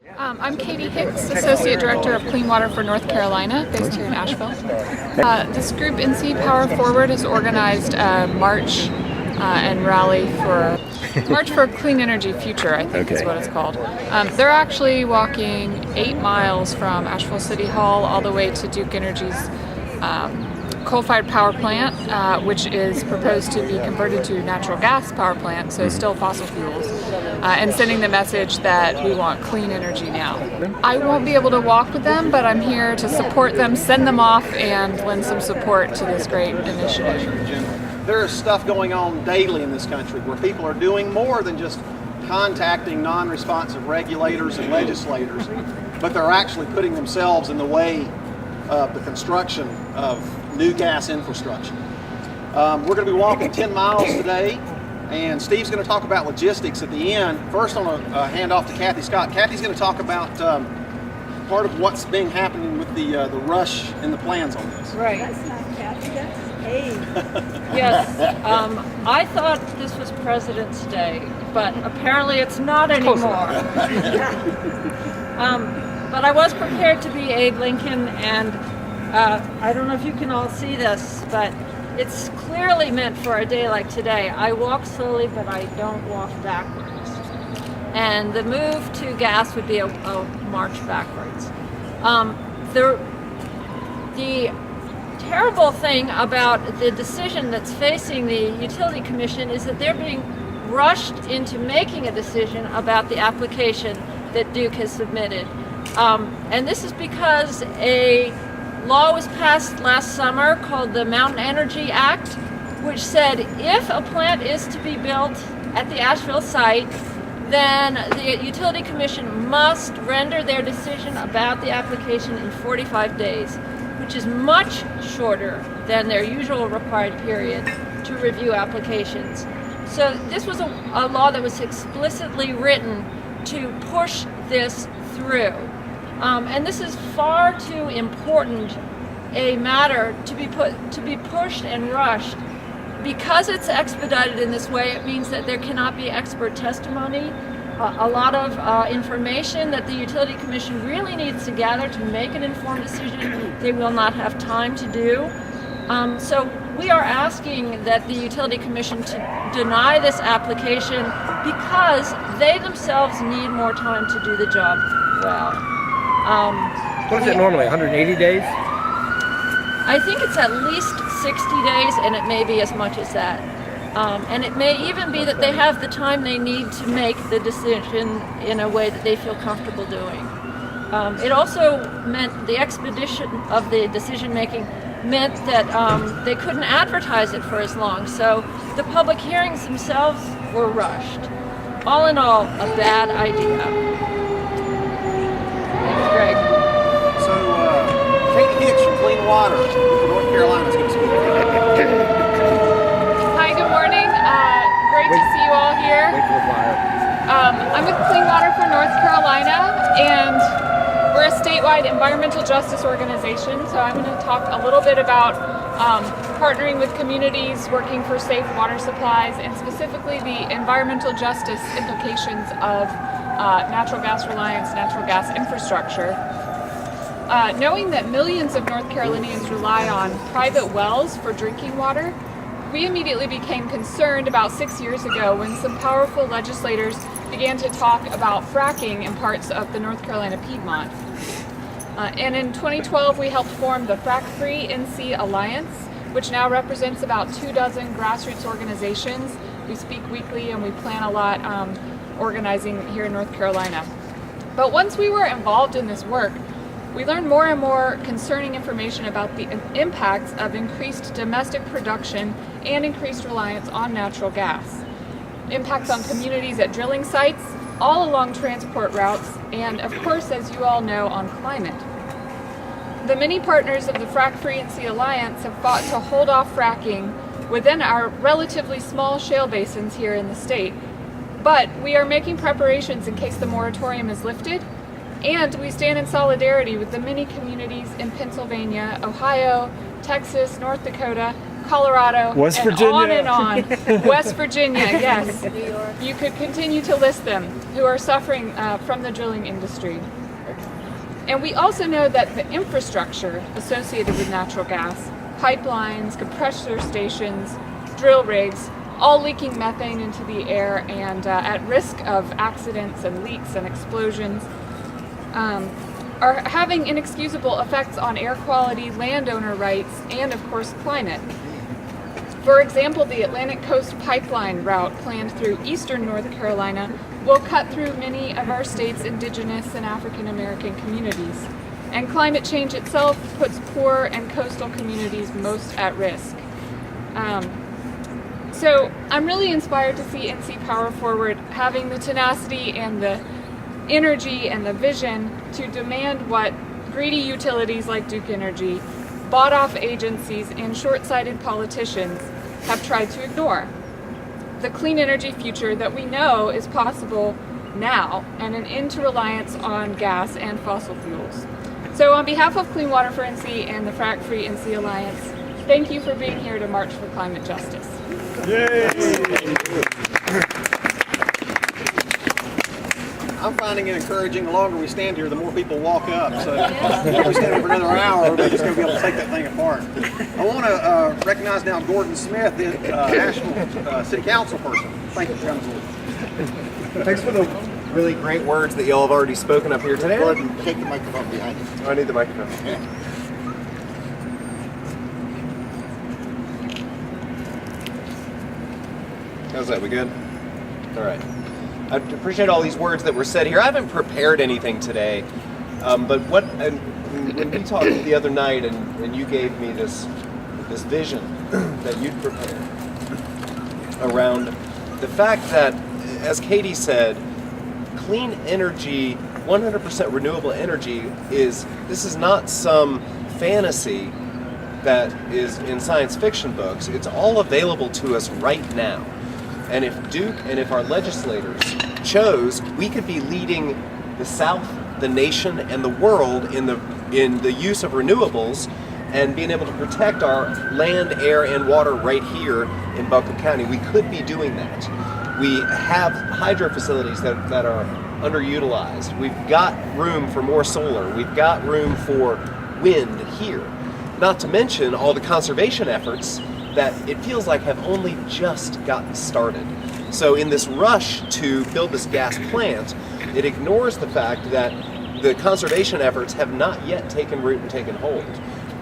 I'm Katie Hicks, Associate Director of Clean Water for North Carolina, based here in Asheville. This group, NC Power Forward, has organized a march and rally for March for a Clean Energy Future, I think is what it's called. They're actually walking 8 miles from Asheville City Hall all the way to Duke Energy's coal-fired power plant, which is proposed to be converted to natural gas power plant, so still fossil fuels, and sending the message that we want clean energy now. I won't be able to walk with them, but I'm here to support them, send them off, and lend some support to this great initiative. There is stuff going on daily in this country where people are doing more than just contacting non-responsive regulators and legislators, but they're actually putting themselves in the way of the construction of new gas infrastructure. We're going to be walking 10 miles today, and Steve's going to talk about logistics at the end. First, I'm going to hand off to Kathy Scott. Kathy's going to talk about part of what's been happening with the rush and the plans on this. Right. That's not Kathy, that's Abe. Yes. I thought this was President's Day, but apparently it's not anymore. But I was prepared to be Abe Lincoln, and I don't know if you can all see this, but it's clearly meant for a day like today. I walk slowly, but I don't walk backwards. And the move to gas would be a march backwards. The terrible thing about the decision that's facing the Utility Commission is that they're being rushed into making a decision about the application that Duke has submitted. And this is because a law was passed last summer called the Mountain Energy Act, which said if a plant is to be built at the Asheville site, then the Utility Commission must render their decision about the application in 45 days, which is much shorter than their usual required period to review applications. So this was a law that was explicitly written to push this through. And this is far too important a matter to be pushed and rushed. Because it's expedited in this way, it means that there cannot be expert testimony. A lot of information that the Utility Commission really needs to gather to make an informed decision, they will not have time to do. So we are asking that the Utility Commission to deny this application because they themselves need more time to do the job well. What is it normally, 180 days? I think it's at least 60 days, and it may be as much as that. And it may even be that they have the time they need to make the decision in a way that they feel comfortable doing. It also meant the expedition of the decision making meant that they couldn't advertise it for as long, so the public hearings themselves were rushed. All in all, a bad idea. Thanks, Greg. So, Katie Hicks from Clean Water for North Carolina is going to speak. Hi, good morning. Great to see you all here. Wait for the flyer. I'm with Clean Water for North Carolina, and we're a statewide environmental justice organization, so I'm going to talk a little bit about partnering with communities, working for safe water supplies, and specifically the environmental justice implications of natural gas reliance, natural gas infrastructure. Knowing that millions of North Carolinians rely on private wells for drinking water, we immediately became concerned about 6 years ago when some powerful legislators began to talk about fracking in parts of the North Carolina Piedmont. And in 2012, we helped form the Frack-Free NC Alliance, which now represents about 24 grassroots organizations. We speak weekly and we plan a lot organizing here in North Carolina. But once we were involved in this work, we learned more and more concerning information about the impacts of increased domestic production and increased reliance on natural gas. Impacts on communities at drilling sites, all along transport routes, and of course, as you all know, on climate. The many partners of the Frack-Free NC Alliance have fought to hold off fracking within our relatively small shale basins here in the state, but we are making preparations in case the moratorium is lifted. And we stand in solidarity with the many communities in Pennsylvania, Ohio, Texas, North Dakota, Colorado, West and Virginia. on and on. West Virginia, yes. You could continue to list them, who are suffering from the drilling industry. And we also know that the infrastructure associated with natural gas, pipelines, compressor stations, drill rigs, all leaking methane into the air and at risk of accidents and leaks and explosions, are having inexcusable effects on air quality, landowner rights, and of course climate. For example, the Atlantic Coast Pipeline route planned through eastern North Carolina will cut through many of our state's indigenous and African American communities. And climate change itself puts poor and coastal communities most at risk. So I'm really inspired to see NC Power Forward having the tenacity and the energy and the vision to demand what greedy utilities like Duke Energy, bought-off agencies, and short-sighted politicians have tried to ignore. The clean energy future that we know is possible now, and an end to reliance on gas and fossil fuels. So on behalf of Clean Water for NC and the Frack Free NC Alliance, thank you for being here to march for climate justice. I'm finding it encouraging. The longer we stand here, the more people walk up. So if we stand here for another hour, we're just going to be able to take that thing apart. I want to recognize now Gordon Smith, the Asheville City Council person. Thank you for coming. Thanks for the really great words that y'all have already spoken up here today. Go ahead and take the microphone behind you. Oh, I need the microphone. Yeah. How's that? We good? All right. I appreciate all these words that were said here. I haven't prepared anything today, but when we talked the other night and you gave me this vision that you'd prepared around the fact that, as Katie said, clean energy, 100% renewable energy this is not some fantasy that is in science fiction books. It's all available to us right now. And if Duke and if our legislators chose, we could be leading the South, the nation, and the world in the use of renewables and being able to protect our land, air, and water right here in Buncombe County. We could be doing that. We have hydro facilities that are underutilized. We've got room for more solar. We've got room for wind here. Not to mention all the conservation efforts that it feels like have only just gotten started. So in this rush to build this gas plant, it ignores the fact that the conservation efforts have not yet taken root and taken hold.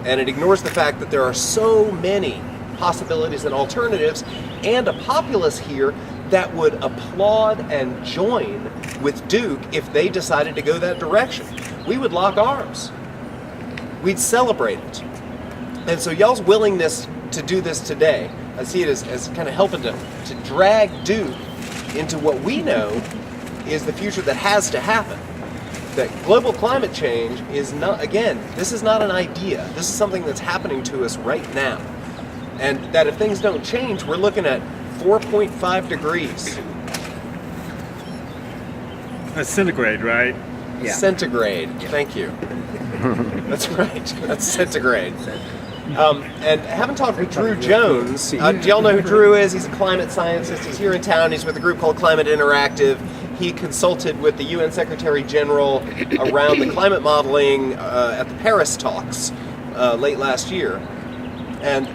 And it ignores the fact that there are so many possibilities and alternatives, and a populace here that would applaud and join with Duke if they decided to go that direction. We would lock arms. We'd celebrate it. And so y'all's willingness to do this today, I see it as kind of helping to drag Duke into what we know is the future that has to happen. That global climate change is not, again, this is not an idea. This is something that's happening to us right now. And that if things don't change, we're looking at 4.5 degrees. That's centigrade, right? Yeah. Centigrade, thank you. That's right, that's centigrade. And having talked with Drew Jones, do y'all know who Drew is? He's a climate scientist. He's here in town. He's with a group called Climate Interactive. He consulted with the UN Secretary General around the climate modeling at the Paris talks late last year. And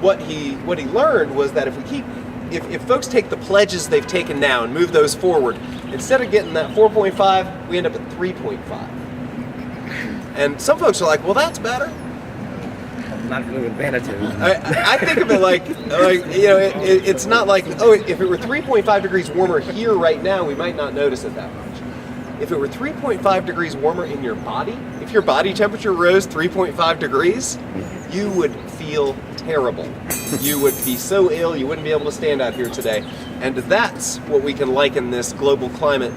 what he learned was that if folks take the pledges they've taken now and move those forward, instead of getting that 4.5, we end up at 3.5. And some folks are like, well, that's better. Not really with vanity. I think of it like it's not like, oh, if it were 3.5 degrees warmer here right now, we might not notice it that much. If it were 3.5 degrees warmer in your body, if your body temperature rose 3.5 degrees, you would feel terrible. You would be so ill, you wouldn't be able to stand out here today. And that's what we can liken this global climate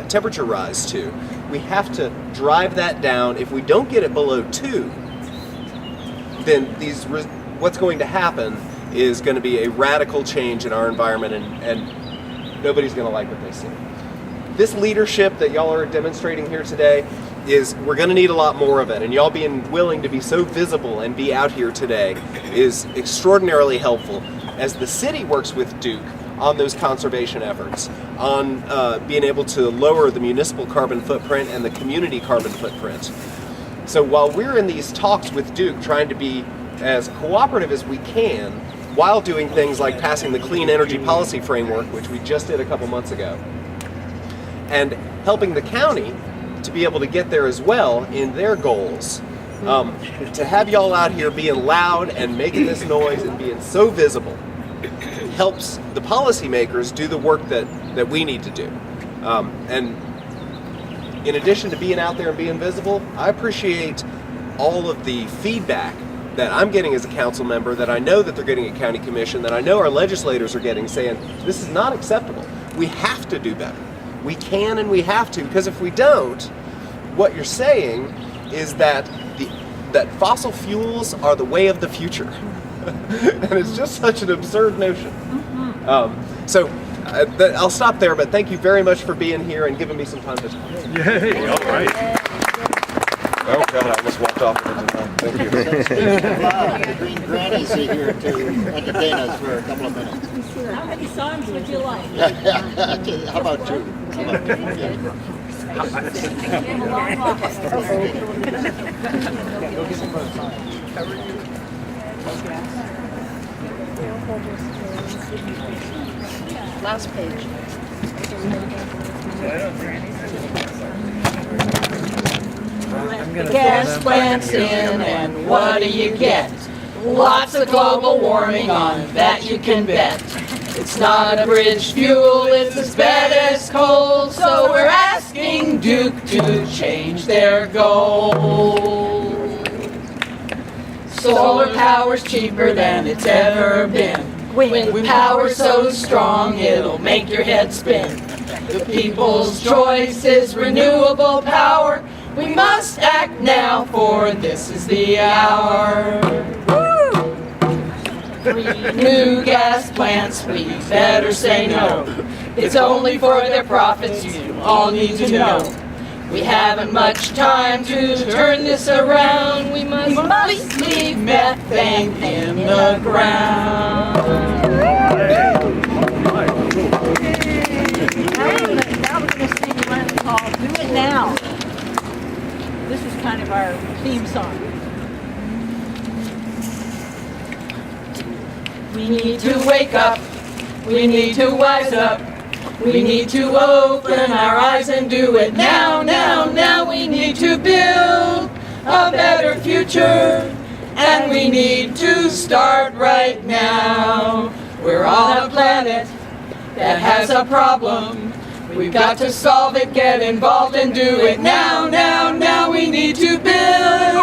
temperature rise to. We have to drive that down. If we don't get it below 2, then what's going to happen is going to be a radical change in our environment, and nobody's going to like what they see. This leadership that y'all are demonstrating here today, is we're going to need a lot more of it, and y'all being willing to be so visible and be out here today is extraordinarily helpful as the city works with Duke on those conservation efforts, on being able to lower the municipal carbon footprint and the community carbon footprint. So while we're in these talks with Duke trying to be as cooperative as we can while doing things like passing the Clean Energy Policy Framework, which we just did a couple months ago, and helping the county to be able to get there as well in their goals. To have y'all out here being loud and making this noise and being so visible helps the policymakers do the work that we need to do. And in addition to being out there and being visible, I appreciate all of the feedback that I'm getting as a council member, that I know that they're getting at county commission, that I know our legislators are getting, saying this is not acceptable. We have to do better. We can and we have to, because if we don't, what you're saying is that that fossil fuels are the way of the future. And it's just such an absurd notion. I'll stop there, but thank you very much for being here and giving me some time to talk. Yay, all right. Oh God, I almost walked off into time. Thank you. The green grannies are here to entertain us for a couple of minutes. How many songs would you like? How about two? How about two? Yeah. Last page. Gas plants in, and what do you get? Lots of global warming, on that you can bet. It's not a bridge fuel, it's as bad as coal, so we're asking Duke to change their goal. Solar power's cheaper than it's ever been. Wind power so strong it'll make your head spin. The people's choice is renewable power. We must act now, for this is the hour. New gas plants, we better say no. It's only for their profits, you all need to know. We haven't much time to turn this around. We must leave methane in the ground. Now we're going to sing one called Do It Now. This is kind of our theme song. We need to wake up, we need to wise up, we need to open our eyes and do it now, now, now. We need to build a better future, and we need to start right now. We're on a planet that has a problem. We've got to solve it, get involved and do it now, now, now. We need to build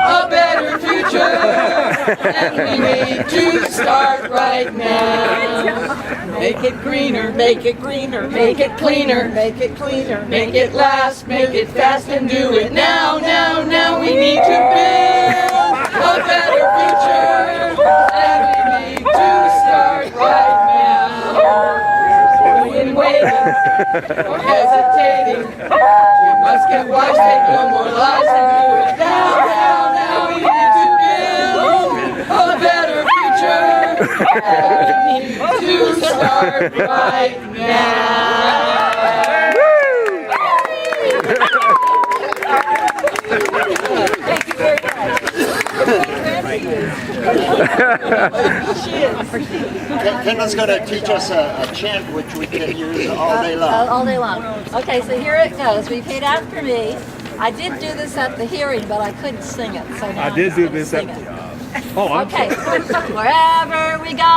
a better future, and we need to start right now. Make it greener, make it greener, make it cleaner, make it cleaner, make it last, make it fast and do it now, now, now. We need to build a better future, and we need to start right now. We've been waiting or hesitating. We must get wise, take no more lies, and do it now, now, now. We need to build a better future, and we need to start right now. Thank you very much. Kendall's going to teach us a chant which we can use all day long. All day long. Okay, so here it goes. Repeat after me. I did do this at the hearing, but I couldn't sing it. So now I did I'm do gonna this sing at it. Okay. Wherever we go,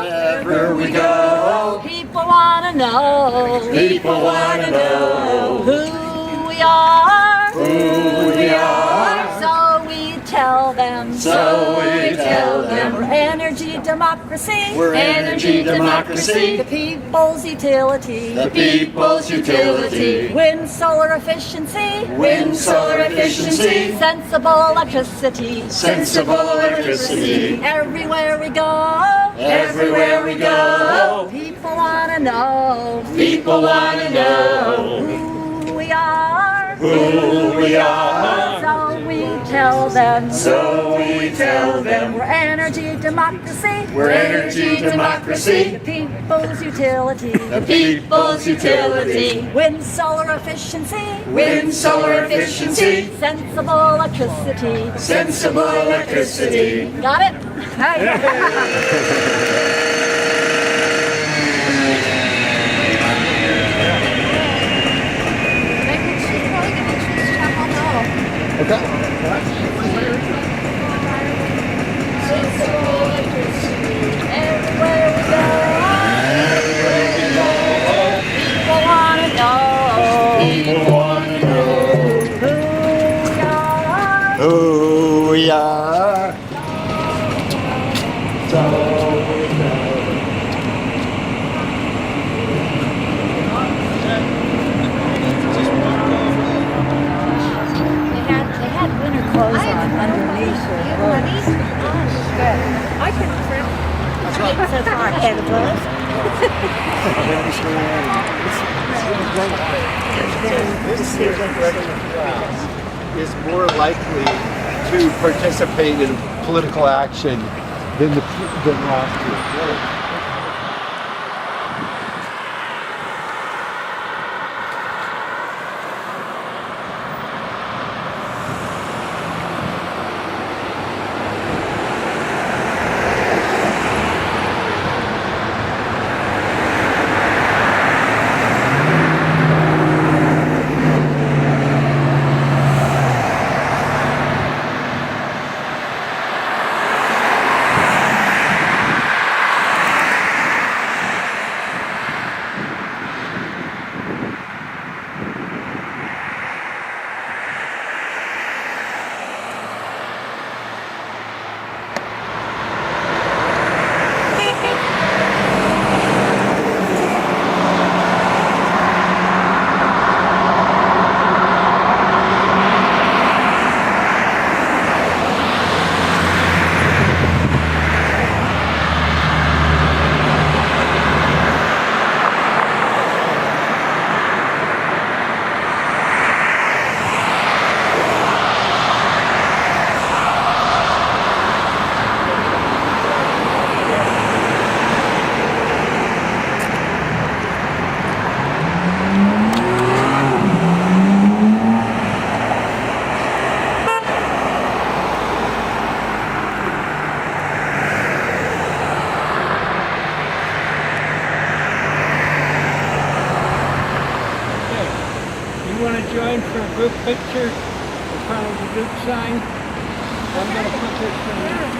Wherever we go, people want to know people want to know who we are. who we are. So we tell them. So we tell them. We're energy democracy. We're energy democracy. The people's utility. The people's utility. Wind, solar efficiency. Wind, solar efficiency. Sensible electricity. Sensible electricity. Everywhere we go. Everywhere we go. People want to know People want to know who we are. Who we are. So we tell them. So we tell them. We're energy democracy. We're energy democracy. The people's utility. The people's utility. Wind, solar efficiency. Wind, solar efficiency. Sensible electricity. Sensible electricity. Got it? Everywhere we go, people wanna know. People wanna know Who we are. Who we are. They had winter clothes on underneath their clothes. Good. I can print. So far ahead of us. This student is more likely to participate in political action than last year. join for a group picture in front of the group sign. I'm going to put this in.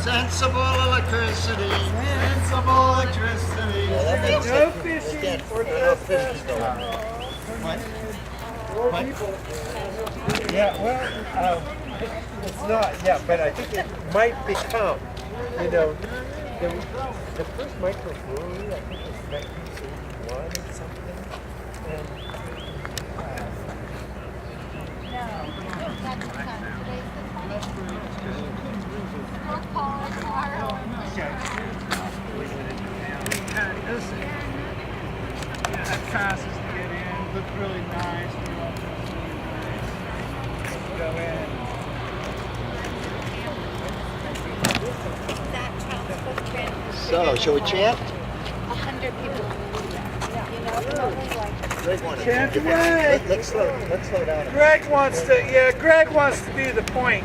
Sensible electricity. Sensible electricity. No fishing for Yeah, well, it's not yet, but I think it might become, you know, the first microbrewery, I think was 1981 or something, and that passes to get in. Looks really nice. Go in. So, shall we chant? 100 people. Greg wanted Chant to. away. Let's slow down. Greg wants to be the point.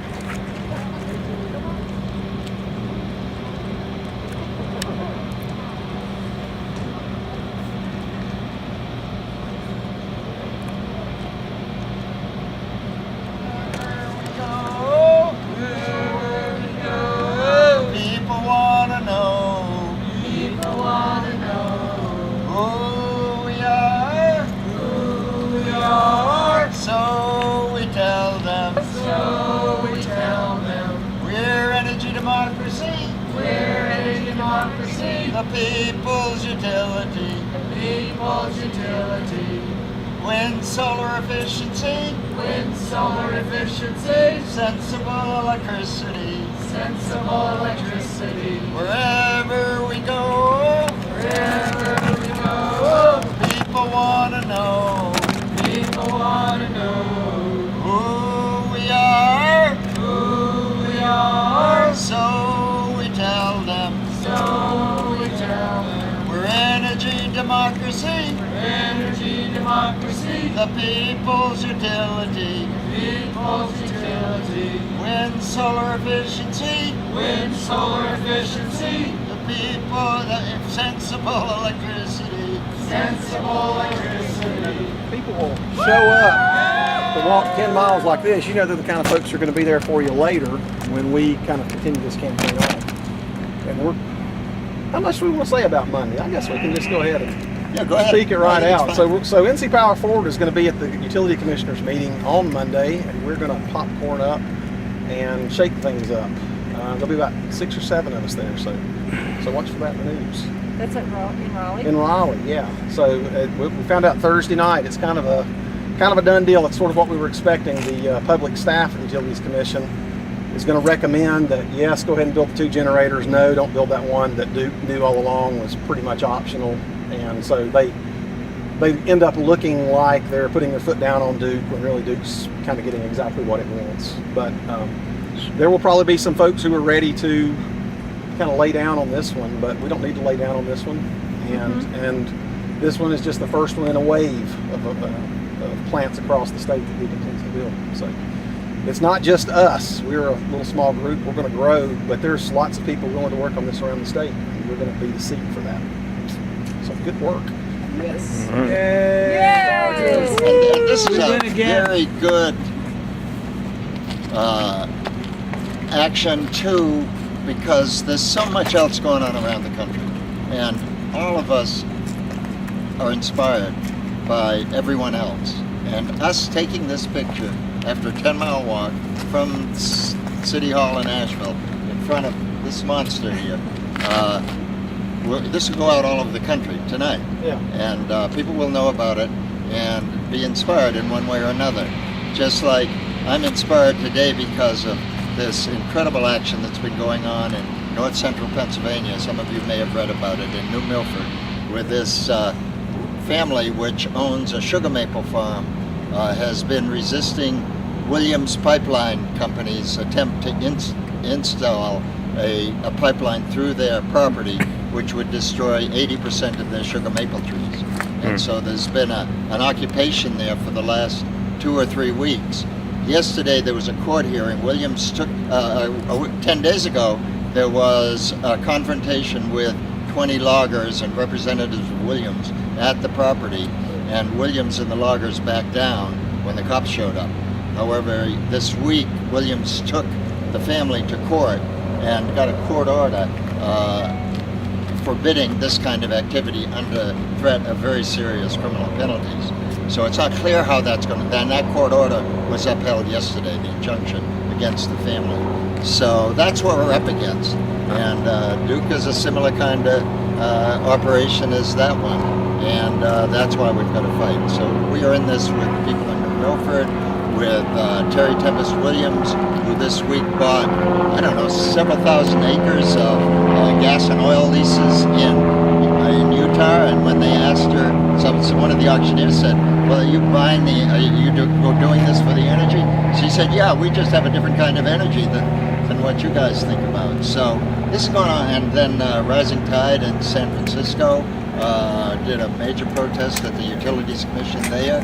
People wanna know. People wanna know. people's utility. People's utility. Wind, solar efficiency. Wind, solar efficiency. Sensible electricity. Sensible electricity. Wherever we go, Wherever we go, people want to know people want to know who we are. who we are. So we tell them So we tell them we're energy democracy, energy democracy. the people's utility. People's utility. Wind, solar efficiency, Wind, solar efficiency. the people, the sensible electricity. Sensible electricity. People will show up to walk 10 miles like this. You know they're the kind of folks who are going to be there for you later when we kind of continue this campaign on. And how much do we want to say about Monday? I guess we can just go ahead and Go ahead. speak it right I think out. it's So NC Power Forward is going to be at the Utility Commissioners meeting on Monday, and we're going to popcorn up and shake things up. There'll be about 6 or 7 of us there, so watch for that in the news. That's in Raleigh? In Raleigh, yeah. So we found out Thursday night. It's kind of a done deal. It's sort of what we were expecting. The public staff of the Utilities Commission is going to recommend that yes, go ahead and build the 2 generators. No, don't build that one that Duke knew all along was pretty much optional. And so they end up looking like they're putting their foot down on Duke when really Duke's kind of getting exactly what it wants. But there will probably be some folks who are ready to kind of lay down on this one, but we don't need to lay down on this one. And this one is just the first one in a wave of plants across the state that Duke intends to build. So it's not just us. We're a little small group. We're going to grow, but there's lots of people willing to work on this around the state, and we're going to be the seat for that. So good work. Yes. And this is a very good action too, because there's so much else going on around the country, and all of us are inspired by everyone else. And us taking this picture after a 10-mile walk from City Hall in Asheville in front of this monster here, this will go out all over the country tonight. Yeah. And people will know about it and be inspired in one way or another. Just like I'm inspired today because of this incredible action that's been going on in north central Pennsylvania. Some of you may have read about it in New Milford, where this family, which owns a sugar maple farm, has been resisting Williams Pipeline Company's attempt to install a pipeline through their property, which would destroy 80% of their sugar maple trees. And so there's been an occupation there for the last 2 or 3 weeks. Yesterday there was a court hearing. Williams took, 10 days ago, there was a confrontation with 20 loggers and representatives of Williams at the property, and Williams and the loggers backed down when the cops showed up. However, this week, Williams took the family to court and got a court order forbidding this kind of activity under threat of very serious criminal penalties. So it's not clear how that's going to, and that court order was upheld yesterday, the injunction against the family. So that's what we're up against. And Duke is a similar kind of operation as that one. And that's why we've got to fight. So we are in this with people in New Milford, with Terry Tempest Williams, who this week bought, I don't know, several thousand acres of gas and oil leases in Utah. And when they asked her, one of the auctioneers said, well, are you buying doing this for the energy? She said, yeah, we just have a different kind of energy than what you guys think about. So this is going on. And then Rising Tide in San Francisco did a major protest at the Utilities Commission there,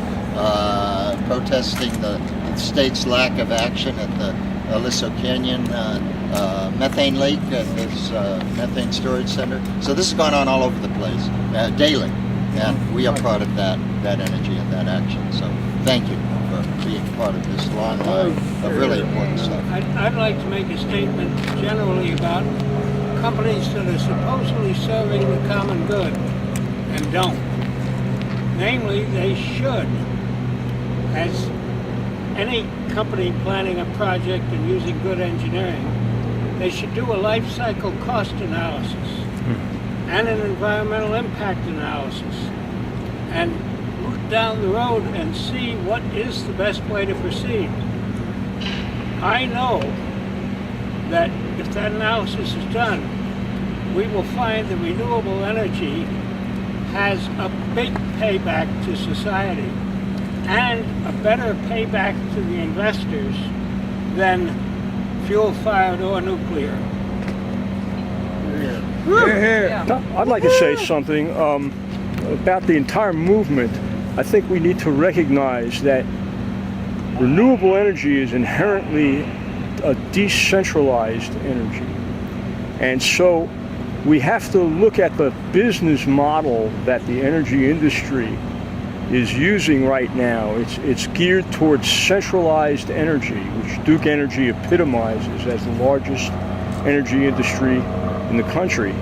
protesting the state's lack of action at the Aliso Canyon methane leak at this methane storage center. So this is going on all over the place, daily. And we are part of that energy and that action. So thank you for being part of this long line of really important stuff. I'd like to make a statement generally about companies that are supposedly serving the common good and don't. Namely, they should. As any company planning a project and using good engineering, they should do a life cycle cost analysis and an environmental impact analysis and look down the road and see what is the best way to proceed. I know that if that analysis is done, we will find that renewable energy has a big payback to society and a better payback to the investors than fuel-fired or nuclear. I'd like to say something about the entire movement. I think we need to recognize that renewable energy is inherently a decentralized energy. And so we have to look at the business model that the energy industry is using right now. It's geared towards centralized energy, which Duke Energy epitomizes as the largest energy industry in the country.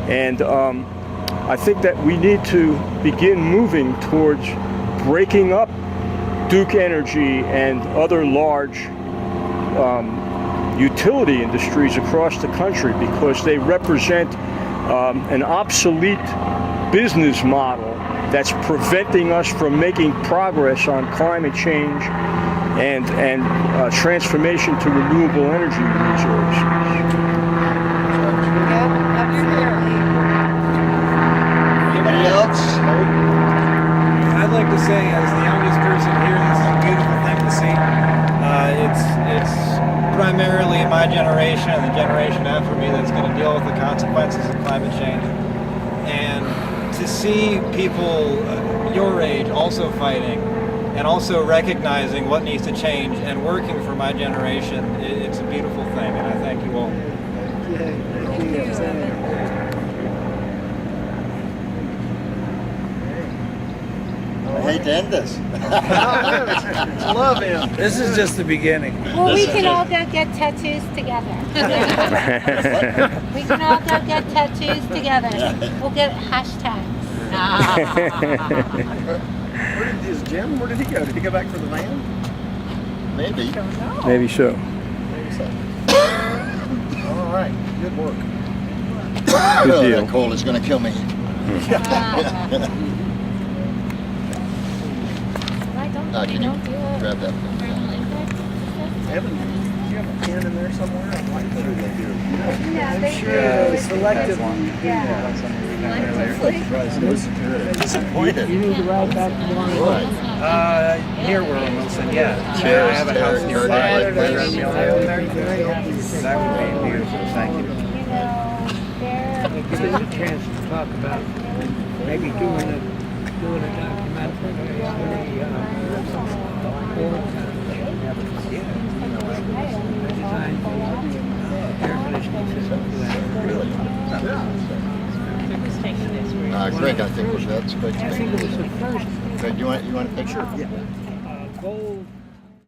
And I think that we need to begin moving towards breaking up Duke Energy and other large utility industries across the country, because they represent an obsolete business model that's preventing us from making progress on climate change and transformation to renewable energy resources. Anybody else? I'd like to say, as the youngest person here, this is a beautiful thing to see. It's primarily my generation and the generation after me that's going to deal with the consequences of climate change. And to see people your age also fighting and also recognizing what needs to change and working for my generation, it's a beautiful thing, and I thank you all. I hate to end this. Love him. This is just the beginning. Well, we can all go get tattoos together. We can all go get tattoos together. We'll get hashtags. Where did he go? Did he go back for the van? Maybe. Maybe so. All right. Good work. Oh, deal. that cold is going to kill me. Can you grab that? Evan, do you have a pen in there somewhere? I'm like, sure they do. Yeah, they do. Selective one. Yeah. Disappointed. You need to ride back to the Right. Here we're in Wilson, yeah. Chairs, I have a house chairs, nearby. chairs. Right around the Ohio there. That would be beautiful, thank you. You know, they're... Give us a chance to talk about maybe doing a documentary on the design air conditioning system. Greg, I think that's great. I think it was the first. Greg, you want a picture? Yeah.